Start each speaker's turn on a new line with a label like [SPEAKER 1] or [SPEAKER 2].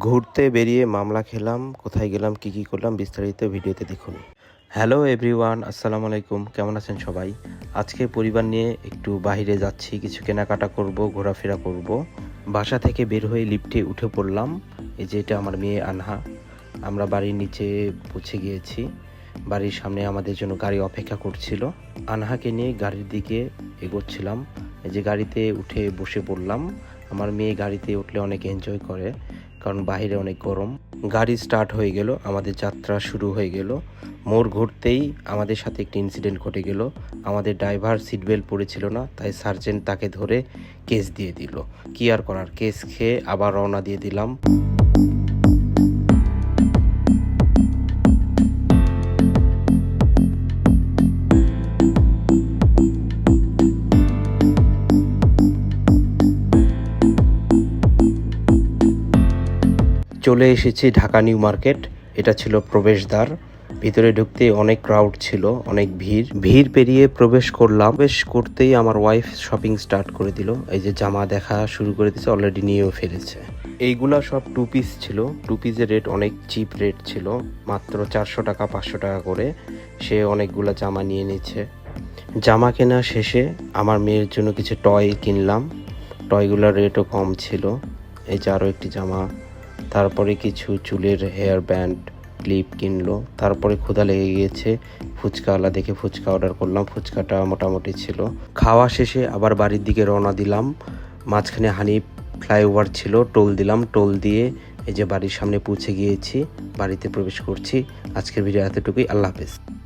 [SPEAKER 1] ঘুরতে বেরিয়ে মামলা খেলাম, কোথায় গেলাম, কি করলাম বিস্তারিত ভিডিওতে দেখুন। হ্যালো এভরিওয়ান, আসসালামু আলাইকুম। কেমন আছেন সবাই? আজকে পরিবার নিয়ে একটু বাইরে যাচ্ছি, কিছু কেনাকাটা করব, ঘোরাফেরা করব। বাসা থেকে বের হয়ে লিফটে উঠে পড়লাম। এই যে এটা আমার মেয়ে আনহা। আমরা বাড়ির নিচে পৌঁছে গিয়েছি। বাড়ির সামনে আমাদের জন্য গাড়ি অপেক্ষা করছিল। আনহাকে নিয়ে গাড়ির দিকে এগোচ্ছিলাম। এই যে গাড়িতে উঠে বসে পড়লাম। আমার মেয়ে গাড়িতে উঠলে অনেক এনজয় করে, কারণ বাইরে অনেক গরম। গাড়ি স্টার্ট হয়ে গেল, আমাদের যাত্রা শুরু হয়ে গেল। মোড় ঘুরতেই আমাদের সাথে একটি ইনসিডেন্ট ঘটে গেল। আমাদের ড্রাইভার সিট বেল্ট পরেছিল না, তাই সার্জেন্ট তাকে ধরে কেস দিয়ে দিল। কি আর করার, কেস খেয়ে আবার রওনা দিয়ে দিলাম। চলে এসেছি ঢাকা নিউ মার্কেট। এটা ছিল প্রবেশদ্বার। ভিতরে ঢুকতে অনেক ক্রাউড ছিল, অনেক ভিড় পেরিয়ে প্রবেশ করলাম। প্রবেশ করতেই আমার ওয়াইফ শপিং স্টার্ট করে দিল। এই যে জামা দেখা শুরু করে দিয়েছে, অলরেডি নিয়েও ফেলেছে। এইগুলা সব টু পিস ছিল। টু পিসের রেট অনেক চিপ রেট ছিল, মাত্র 400 টাকা 500 টাকা করে। সে অনেকগুলা জামা নিয়ে নিচ্ছে। জামা কেনা শেষে আমার মেয়ের জন্য কিছু টয় কিনলাম। টয়গুলোর রেটও কম ছিল। এই যে আরও একটি জামা। তারপরে কিছু চুলের হেয়ার ব্যান্ড, ক্লিপ কিনলো। তারপরে ক্ষুধা লেগে গিয়েছে, ফুচকাওয়ালা দেখে ফুচকা অর্ডার করলাম। ফুচকাটা মোটামুটি ছিল। খাওয়া শেষে আবার বাড়ির দিকে রওনা দিলাম। মাঝখানে হানি ফ্লাইওভার ছিল, টোল দিলাম। টোল দিয়ে এই যে বাড়ির সামনে পৌঁছে গিয়েছি, বাড়িতে প্রবেশ করছি। আজকের ভিডিও এতটুকুই। আল্লাহ হাফেজ।